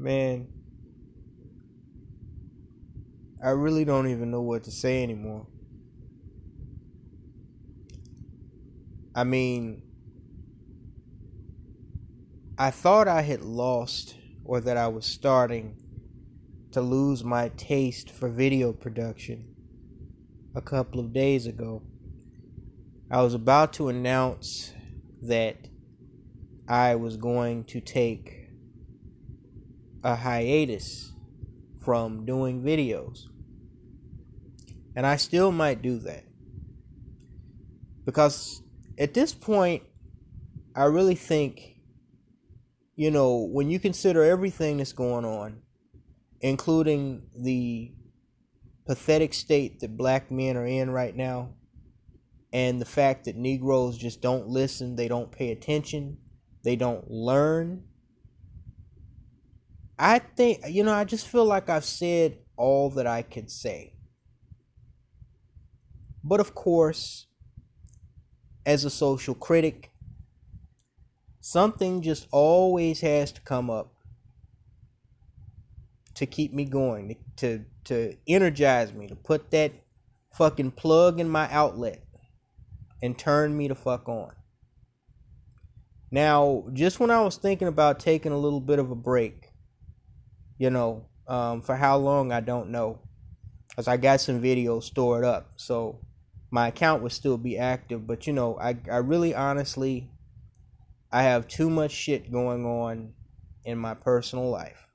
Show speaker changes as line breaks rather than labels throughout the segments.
Man, I really don't even know what to say anymore. I mean, I thought I had lost or that I was starting to lose my taste for video production a couple of days ago. I was about to announce that I was going to take a hiatus from doing videos. And I still might do that. Because at this point, I really think, when you consider everything that's going on, including the pathetic state that black men are in right now, and the fact that Negroes just don't listen, they don't pay attention, they don't learn. I think, I just feel like I've said all that I could say. But of course, as a social critic, something just always has to come up to keep me going, to energize me, to put that fucking plug in my outlet and turn me the fuck on. Now, just when I was thinking about taking a little bit of a break, for how long I don't know, because I got some videos stored up, so my account would still be active. But I really honestly, I have too much shit going on in my personal life.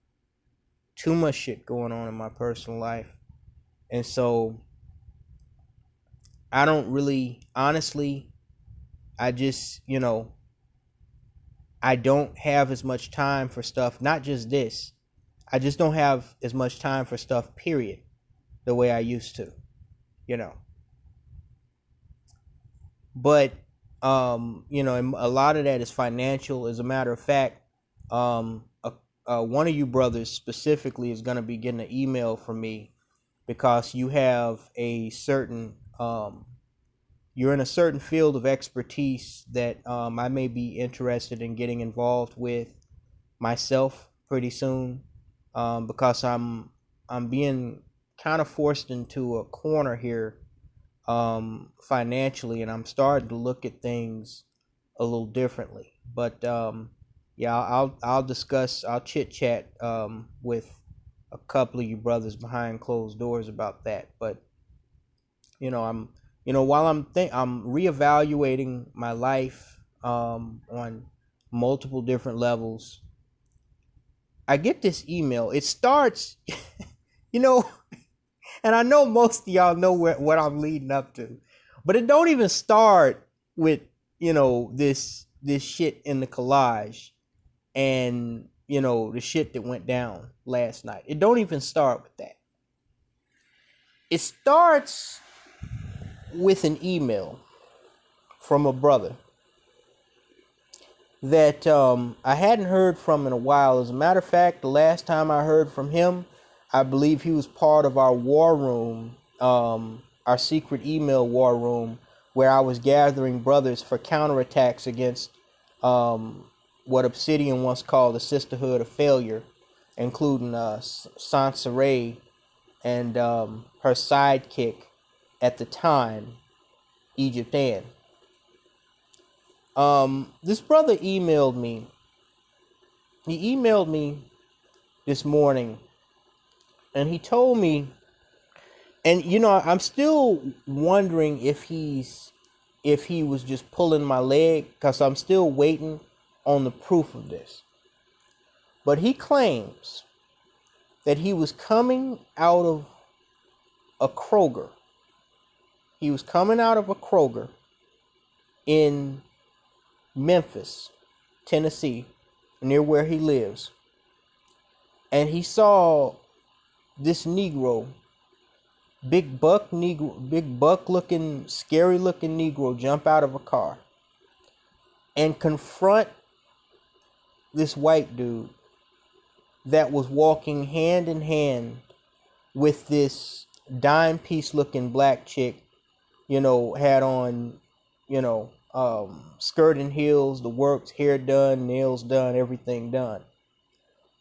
Too much shit going on in my personal life. And so I don't really, honestly, I just, I don't have as much time for stuff. Not just this. I just don't have as much time for stuff, period, the way I used to, But, and a lot of that is financial. As a matter of fact, one of you brothers specifically is going to be getting an email from me because you have a certain, you're in a certain field of expertise that I may be interested in getting involved with myself pretty soon, because I'm being kind of forced into a corner here financially, and I'm starting to look at things a little differently. But yeah, I'll chit chat with a couple of you brothers behind closed doors about that. But I'm while I'm reevaluating my life on multiple different levels, I get this email. It starts, you know, and I know most of y'all know what I'm leading up to, but it don't even start with this shit in the collage and the shit that went down last night. It don't even start with that. It starts with an email from a brother that I hadn't heard from in a while. As a matter of fact, the last time I heard from him, I believe he was part of our war room, our secret email war room, where I was gathering brothers for counterattacks against what Obsidian once called the Sisterhood of Failure, including Censorship and her sidekick at the time, Egypt Ann. This brother emailed me. He emailed me this morning, and he told me, and I'm still wondering if he was just pulling my leg, because I'm still waiting on the proof of this. But he claims that he was coming out of a Kroger. He was coming out of a Kroger in Memphis, Tennessee, near where he lives. And he saw this Negro, big buck looking, scary looking Negro jump out of a car and confront this white dude that was walking hand in hand with this dime piece looking black chick, had on, skirt and heels, the works, hair done, nails done, everything done.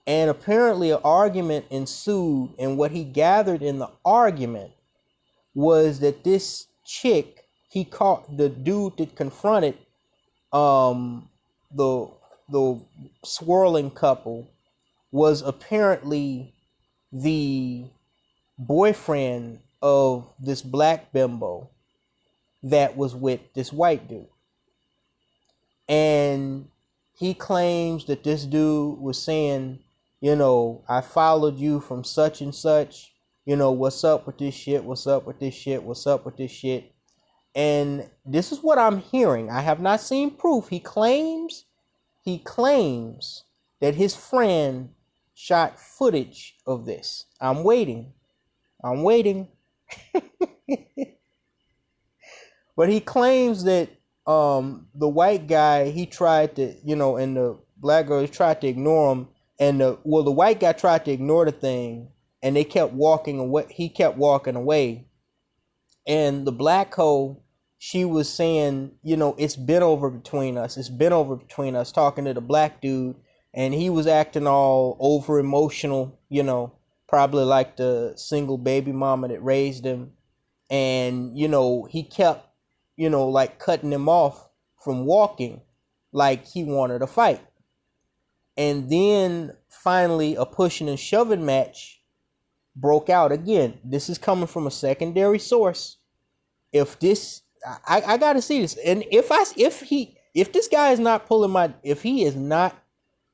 And apparently an argument ensued, and what he gathered in the argument was that this chick, he caught the dude that confronted the the swirling couple, was apparently the boyfriend of this black bimbo that was with this white dude. And he claims that this dude was saying, you know, I followed you from such and such, you know, what's up with this shit, what's up with this shit, what's up with this shit. And this is what I'm hearing. I have not seen proof. He claims that his friend shot footage of this. I'm waiting. But he claims that the white guy, he tried to, you know, and the black girl, he tried to ignore him. And the white guy tried to ignore the thing, and they kept walking away. He kept walking away. And the black hoe, she was saying, you know, it's been over between us. It's been over between us, talking to the black dude. And he was acting all over emotional, you know, probably like the single baby mama that raised him. And, you know, he kept, you know, like cutting him off from walking like he wanted a fight. And then finally a pushing and shoving match broke out. Again, this is coming from a secondary source. If this, I gotta see this. And if this guy is not pulling my, if he is not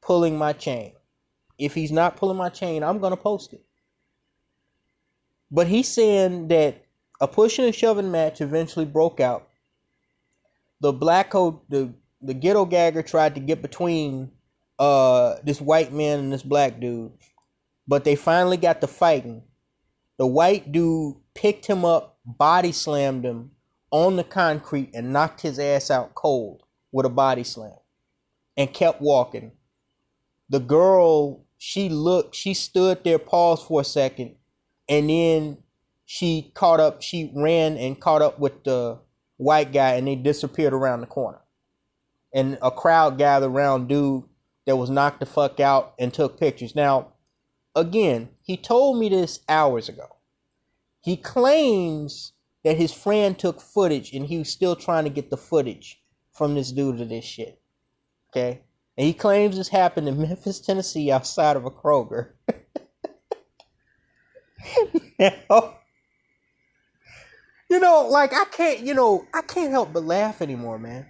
pulling my chain, if he's not pulling my chain, I'm gonna post it. But he's saying that a pushing and shoving match eventually broke out. The black coat, the ghetto gagger tried to get between this white man and this black dude, but they finally got to fighting. The white dude picked him up, body slammed him on the concrete, and knocked his ass out cold with a body slam, and kept walking. The girl, she stood there, paused for a second, and then she ran and caught up with the white guy, and they disappeared around the corner. And a crowd gathered around dude that was knocked the fuck out and took pictures. Now, again, he told me this hours ago. He claims that his friend took footage, and he was still trying to get the footage from this dude to this shit. Okay? And he claims this happened in Memphis, Tennessee, outside of a Kroger. Now, you know, like I can't help but laugh anymore, man.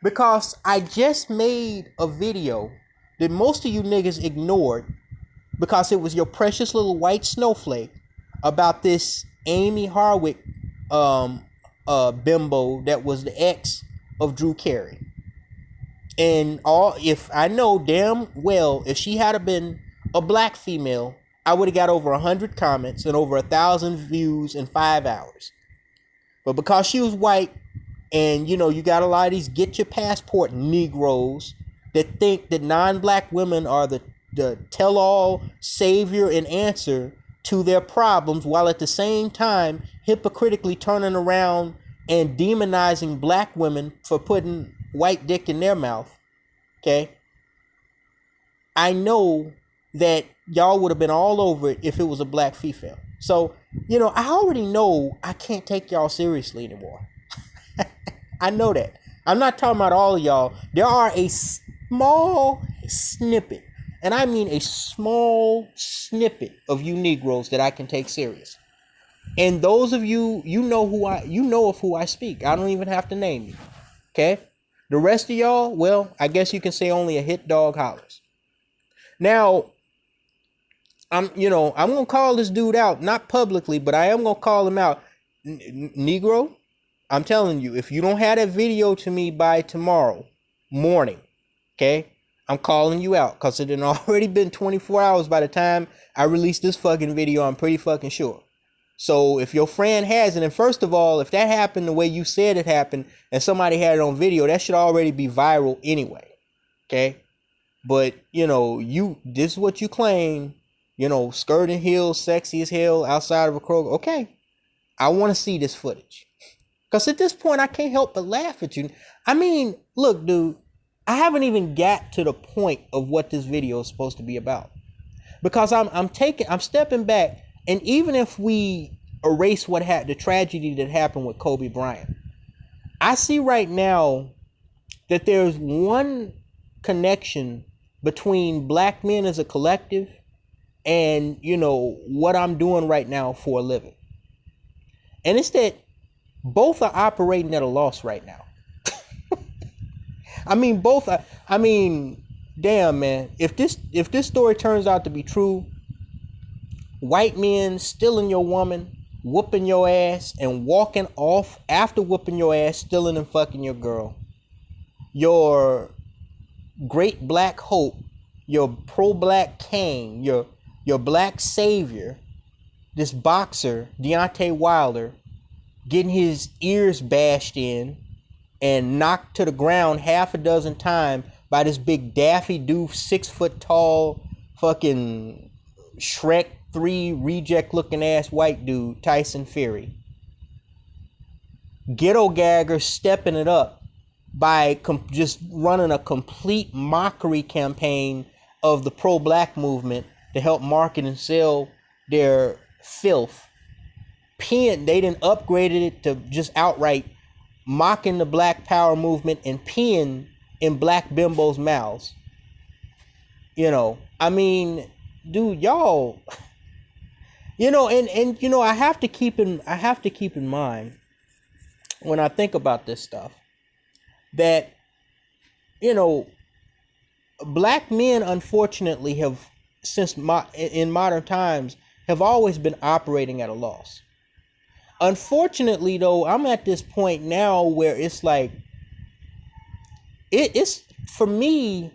Because I just made a video that most of you niggas ignored because it was your precious little white snowflake about this Amy Harwick bimbo that was the ex of Drew Carey. And if I know damn well, if she had been a black female, I would have got over 100 comments and over 1,000 views in 5 hours. But because she was white, and you know, you got a lot of these get your passport Negroes that think that non-black women are the tell-all savior and answer to their problems, while at the same time hypocritically turning around and demonizing black women for putting white dick in their mouth. Okay? I know that y'all would have been all over it if it was a black female. So, you know, I already know I can't take y'all seriously anymore. I know that. I'm not talking about all of y'all. There are a small snippet, and I mean a small snippet of you Negroes that I can take serious. And those of you, you know of who I speak. I don't even have to name you. Okay? The rest of y'all, well, I guess you can say only a hit dog hollers. Now, I'm gonna call this dude out, not publicly, but I am gonna call him out. Negro, I'm telling you, if you don't have that video to me by tomorrow morning, okay, I'm calling you out, because it had already been 24 hours by the time I released this fucking video, I'm pretty fucking sure. So if your friend has it, and first of all, if that happened the way you said it happened, and somebody had it on video, that should already be viral anyway, okay? But, you know, this is what you claim, you know, skirt and heels, sexy as hell, outside of a Kroger. Okay, I want to see this footage. Because at this point, I can't help but laugh at you. I mean, look, dude, I haven't even got to the point of what this video is supposed to be about. because I'm stepping back, and even if we erase the tragedy that happened with Kobe Bryant, I see right now that there's one connection between black men as a collective and, what I'm doing right now for a living. And it's that both are operating at a loss right now. I mean, damn, man. If this story turns out to be true, white men stealing your woman, whooping your ass, and walking off after whooping your ass, stealing and fucking your girl, your great black hope, your pro-black king, your black savior, this boxer, Deontay Wilder, getting his ears bashed in and knocked to the ground half a dozen times by this big Daffy Doof, 6 foot tall, fucking Shrek 3 reject looking ass white dude, Tyson Fury. Ghetto Gagger stepping it up by just running a complete mockery campaign of the pro-black movement to help market and sell their filth. They didn't upgraded it to just outright mocking the black power movement and peeing in black bimbos' mouths. I mean, dude, y'all, and I have to keep in mind when I think about this stuff that, black men, unfortunately, have in modern times have always been operating at a loss. Unfortunately, though, I'm at this point now where it's like, it's for me,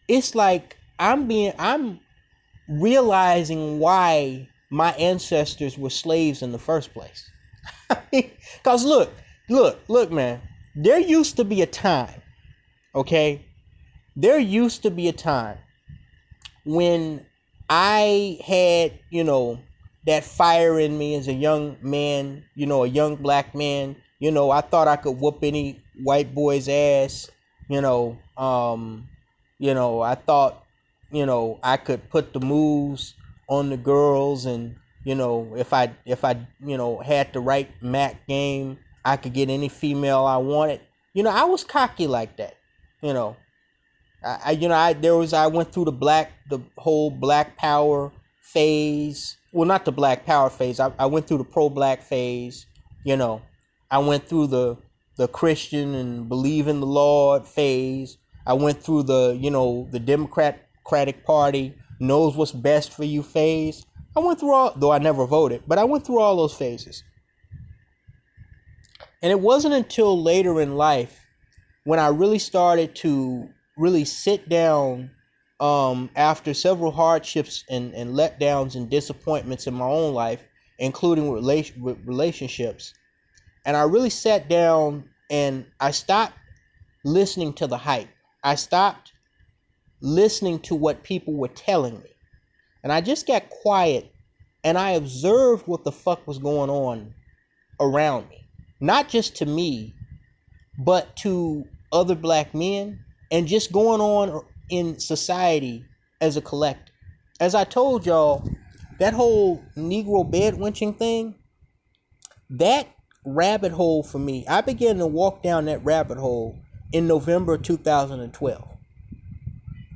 it's like I'm realizing why my ancestors were slaves in the first place. Because look, man, there used to be a time, okay? There used to be a time when I had, that fire in me as a young man, a young black man. I thought I could whoop any white boy's ass. I thought, I could put the moves on the girls, and, if I had the right Mac game, I could get any female I wanted. I was cocky like that. I went through the whole black power phase. Well, not the black power phase. I went through the pro-black phase. I went through the Christian and believe in the Lord phase. I went through the Democratic Party knows what's best for you phase. I went through all, though I never voted, but I went through all those phases. And it wasn't until later in life when I really started to really sit down after several hardships and letdowns and disappointments in my own life, including with relationships. And I really sat down and I stopped listening to the hype. I stopped listening to what people were telling me. And I just got quiet and I observed what the fuck was going on around me. Not just to me, but to other black men and just going on in society as a collective. As I told y'all, that whole Negro bed winching thing, that rabbit hole for me, I began to walk down that rabbit hole in November 2012.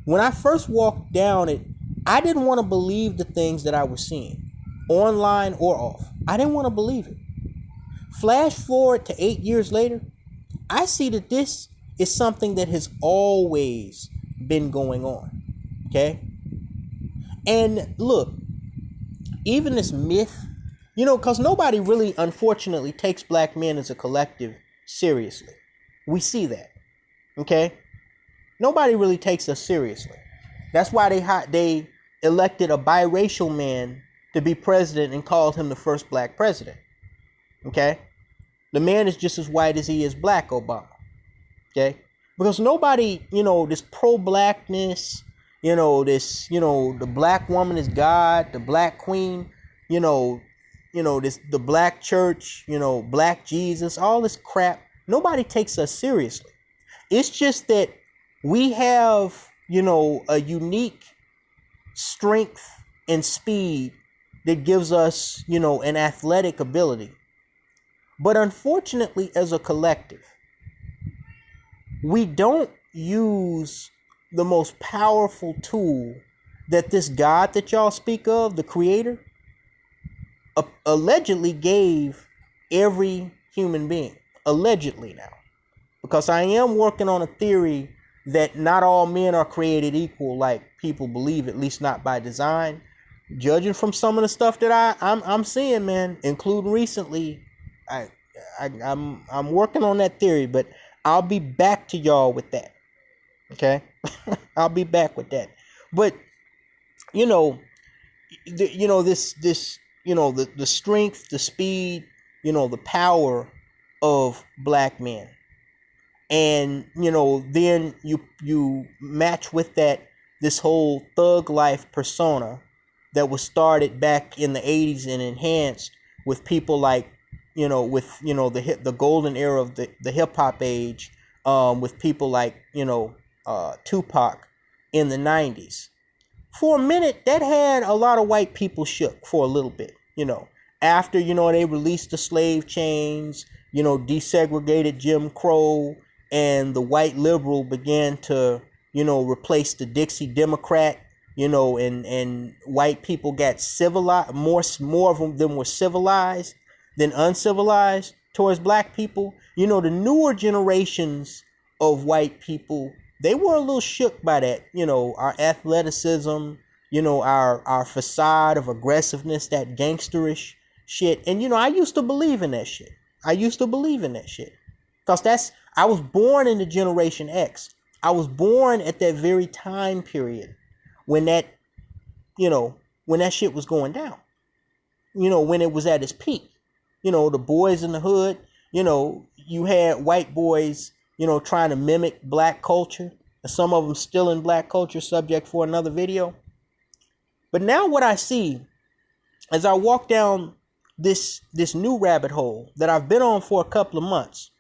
When I first walked down it, I didn't want to believe the things that I was seeing, online or off. I didn't want to believe it. Flash forward to 8 years later, I see that this is something that has always been going on. Okay? And look, even this myth, because nobody really, unfortunately, takes black men as a collective seriously. We see that. Okay? Nobody really takes us seriously. That's why they elected a biracial man to be president and called him the first black president. Okay? The man is just as white as he is black, Obama. Okay? Because nobody, this pro-blackness, the black woman is God, the black queen, the black church, black Jesus, all this crap. Nobody takes us seriously. It's just that we have, a unique strength and speed that gives us, an athletic ability. But unfortunately, as a collective, we don't use the most powerful tool that this God that y'all speak of, the creator, allegedly gave every human being. Allegedly now. Because I am working on a theory that not all men are created equal like people believe, at least not by design. Judging from some of the stuff that I'm seeing, man, including recently, I'm working on that theory, but I'll be back to y'all with that. Okay? I'll be back with that. But the strength, the speed, the power of black men. And then you match with that this whole thug life persona that was started back in the 80s and enhanced with people like the golden era of the hip hop age, with people like Tupac in the 90s. For a minute, that had a lot of white people shook for a little bit, after they released the slave chains, desegregated Jim Crow, and the white liberal began to replace the Dixie Democrat, and white people got civilized. More of them were civilized than uncivilized towards black people. The newer generations of white people, they were a little shook by that, our athleticism, our facade of aggressiveness, that gangsterish shit. And I used to believe in that shit. Because I was born in the Generation X. I was born at that very time period when that shit was going down. When it was at its peak. The boys in the hood, you had white boys, trying to mimic black culture. Some of them still in black culture, subject for another video. But now what I see as I walk down this new rabbit hole that I've been on for a couple of months,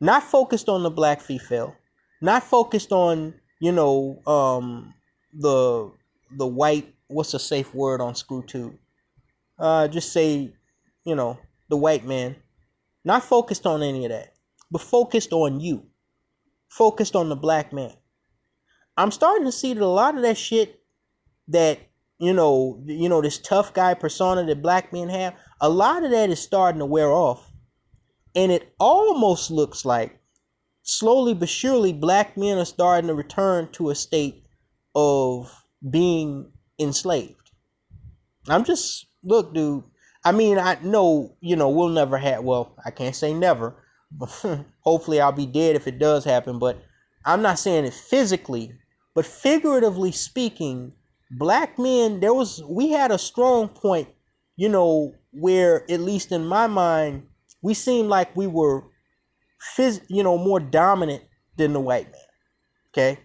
not focused on the black female, not focused on, the white, what's a safe word on ScrewTube? Just say, the white man. Not focused on any of that, but focused on you. Focused on the black man. I'm starting to see that a lot of that shit that, this tough guy persona that black men have, a lot of that is starting to wear off. And it almost looks like, slowly but surely, black men are starting to return to a state of being enslaved. Look, dude, I mean, I know, we'll never have, well, I can't say never, but hopefully I'll be dead if it does happen, but I'm not saying it physically, but figuratively speaking, black men, we had a strong point, where, at least in my mind, we seemed like we were, more dominant than the white man. Okay.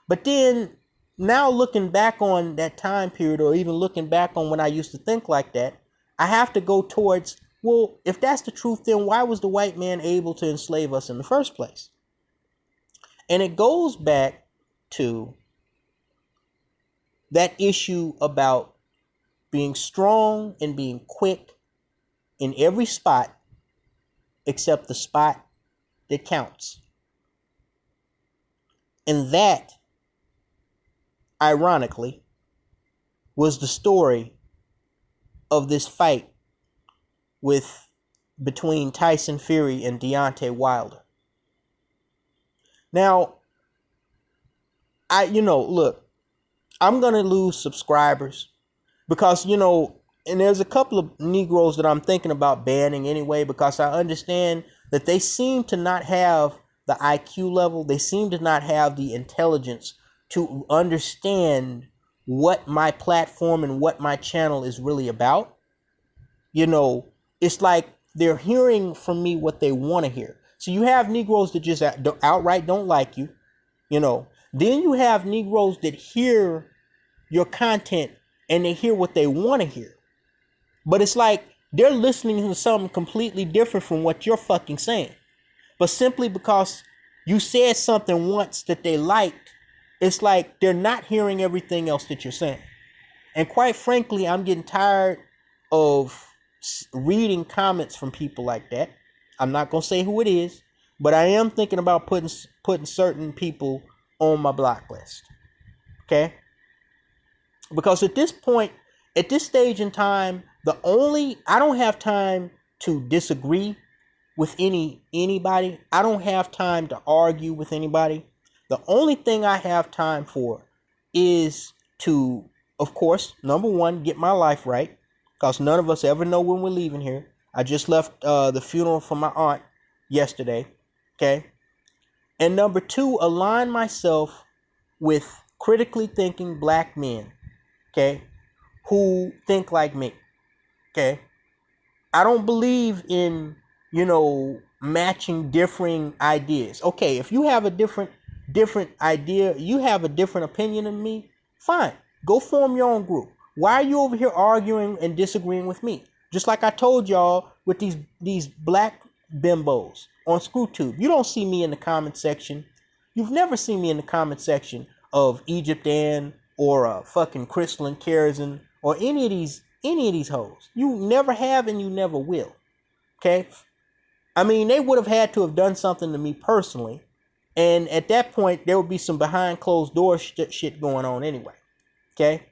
But then now looking back on that time period, or even looking back on when I used to think like that, I have to go towards, well, if that's the truth, then why was the white man able to enslave us in the first place? And it goes back to that issue about being strong and being quick in every spot except the spot that counts. And that, ironically, was the story of this fight between Tyson Fury and Deontay Wilder. Now, look, I'm going to lose subscribers because, and there's a couple of Negroes that I'm thinking about banning anyway, because I understand that they seem to not have the IQ level. They seem to not have the intelligence to understand what my platform and what my channel is really about. It's like they're hearing from me what they want to hear. So you have Negroes that just outright don't like you, Then you have Negroes that hear your content and they hear what they want to hear. But it's like they're listening to something completely different from what you're fucking saying. But simply because you said something once that they liked, it's like they're not hearing everything else that you're saying. And quite frankly, I'm getting tired of reading comments from people like that. I'm not going to say who it is, but I am thinking about putting certain people on my block list. Okay? Because at this point, at this stage in time, I don't have time to disagree with anybody. I don't have time to argue with anybody. The only thing I have time for is to, of course, number one, get my life right, because none of us ever know when we're leaving here. I just left the funeral for my aunt yesterday, okay? And number two, align myself with critically thinking black men, okay, who think like me, okay? I don't believe in, matching differing ideas. Okay, if you have a different idea, you have a different opinion than me, fine. Go form your own group. Why are you over here arguing and disagreeing with me? Just like I told y'all with these black bimbos on ScrewTube. You don't see me in the comment section. You've never seen me in the comment section of Egypt Ann or fucking Crystalline Kerosene or any of these hoes. You never have and you never will. Okay? I mean, they would have had to have done something to me personally. And at that point, there would be some behind closed doors shit going on anyway. Okay?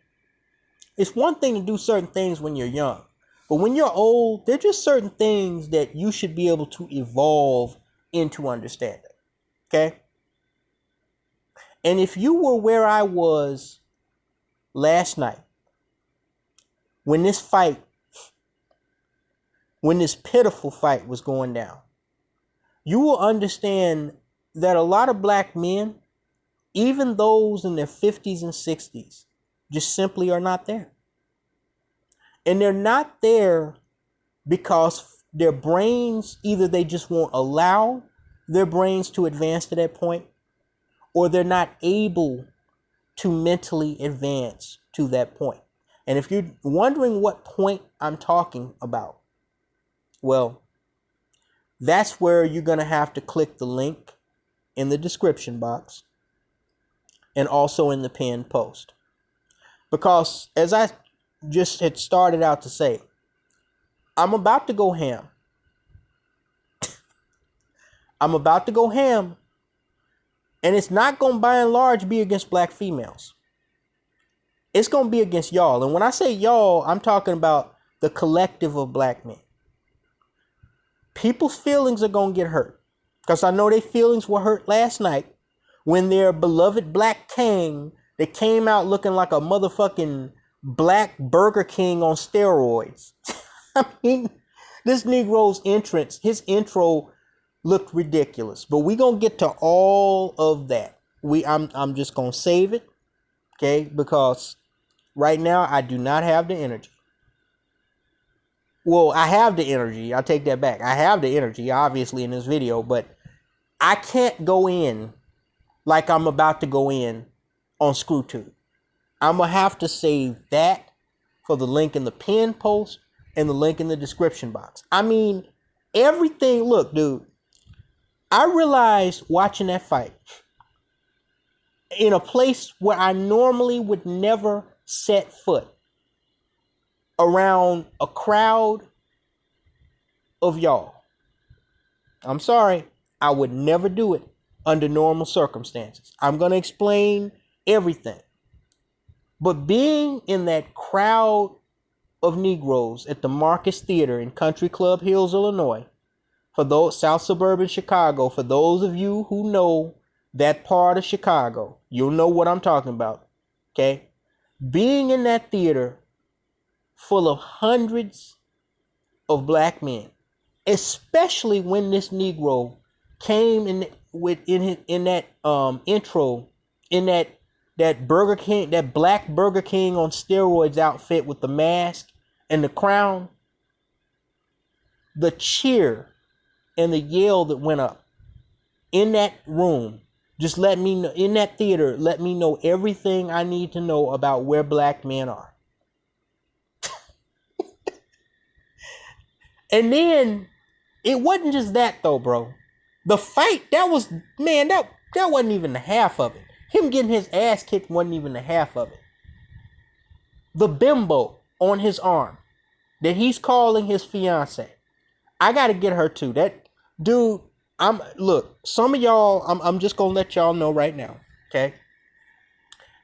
It's one thing to do certain things when you're young. But when you're old, there are just certain things that you should be able to evolve into understanding. Okay? And if you were where I was last night, when this pitiful fight was going down, you will understand that a lot of black men, even those in their 50s and 60s, just simply are not there. And they're not there because their brains, either they just won't allow their brains to advance to that point, or they're not able to mentally advance to that point. And if you're wondering what point I'm talking about, well, that's where you're going to have to click the link in the description box and also in the pinned post. Because as I just had started out to say, I'm about to go ham. I'm about to go ham. And it's not going to by and large be against black females. It's going to be against y'all. And when I say y'all, I'm talking about the collective of black men. People's feelings are going to get hurt. Because I know their feelings were hurt last night when their beloved black king that came out looking like a motherfucking black Burger King on steroids. I mean, this Negro's entrance, his intro looked ridiculous. But we're going to get to all of that. I'm just going to save it. Okay? Because right now I do not have the energy. Well, I have the energy. I take that back. I have the energy, obviously, in this video. But I can't go in like I'm about to go in on ScrewTube. I'm going to have to save that for the link in the pinned post and the link in the description box. I mean, everything. Look, dude, I realized watching that fight in a place where I normally would never set foot, around a crowd of y'all. I'm sorry, I would never do it under normal circumstances. I'm going to explain everything. But being in that crowd of Negroes at the Marcus Theater in Country Club Hills, Illinois, for those South Suburban Chicago, for those of you who know that part of Chicago, you'll know what I'm talking about. Okay? Being in that theater full of hundreds of black men, especially when this Negro came in that intro, in that Burger King, that black Burger King on steroids outfit with the mask and the crown, the cheer and the yell that went up in that room just let me know, in that theater, let me know everything I need to know about where black men are. And then it wasn't just that though, bro. The fight, that wasn't even the half of it. Him getting his ass kicked wasn't even the half of it. the bimbo on his arm that he's calling his fiance. I gotta get her too. That dude, look, some of y'all, I'm just gonna let y'all know right now, okay?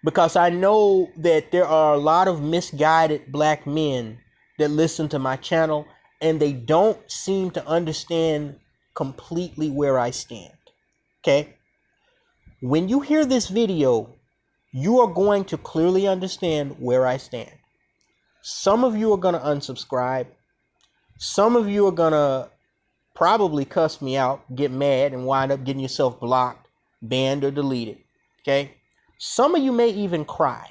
Because I know that there are a lot of misguided black men that listen to my channel and they don't seem to understand completely where I stand. Okay? When you hear this video, you are going to clearly understand where I stand. Some of you are going to unsubscribe. Some of you are going to probably cuss me out, get mad, and wind up getting yourself blocked, banned, or deleted. Okay? Some of you may even cry.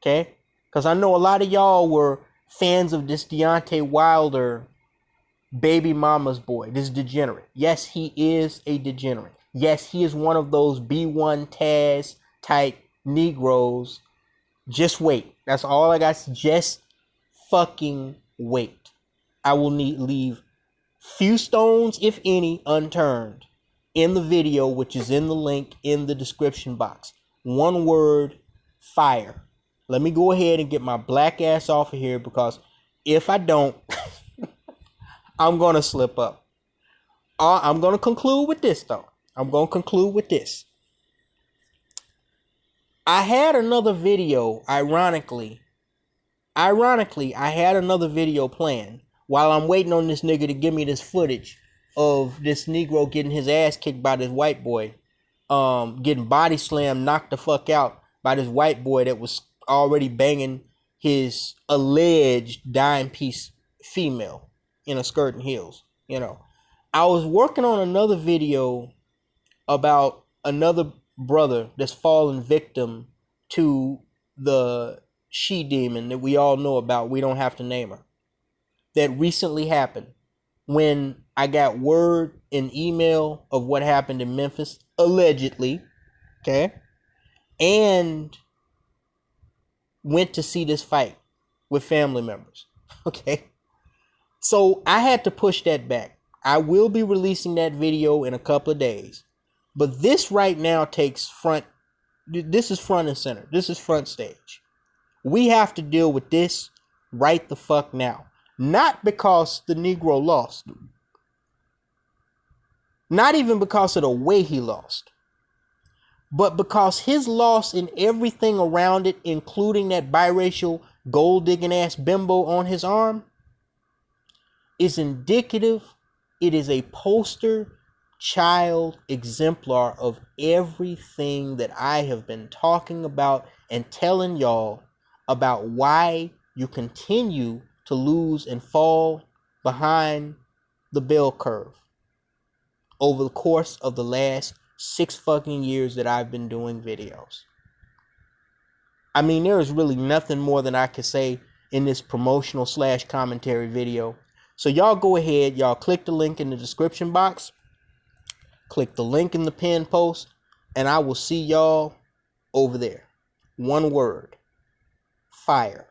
Okay? Because I know a lot of y'all were fans of this Deontay Wilder baby mama's boy, this degenerate. Yes, he is a degenerate. Yes, he is one of those B1 Taz type Negroes. Just wait. That's all I got. Just fucking wait. I will leave few stones, if any, unturned in the video, which is in the link in the description box. One word, fire. Let me go ahead and get my black ass off of here, because if I don't, I'm going to slip up. I'm going to conclude with this, though. I'm going to conclude with this. I had another video, ironically, I had another video planned while I'm waiting on this nigga to give me this footage of this Negro getting his ass kicked by this white boy, getting body slammed, knocked the fuck out by this white boy that was already banging his alleged dime piece female in a skirt and heels. You know, I was working on another video about another brother that's fallen victim to the she demon that we all know about. We don't have to name her. That recently happened when I got word in email of what happened in Memphis, allegedly, okay, and went to see this fight with family members, okay. So I had to push that back. I will be releasing that video in a couple of days, but this right now takes front. This is front and center. This is front stage. We have to deal with this right the fuck now. Not because the Negro lost. Not even because of the way he lost. But because his loss and everything around it, including that biracial gold digging ass bimbo on his arm, is indicative. It is a poster child exemplar of everything that I have been talking about and telling y'all about why you continue to lose and fall behind the bell curve over the course of the last 6 fucking years that I've been doing videos. I mean, there is really nothing more than I could say in this promotional / commentary video. So y'all go ahead, y'all click the link in the description box, click the link in the pinned post, and I will see y'all over there. One word, fire.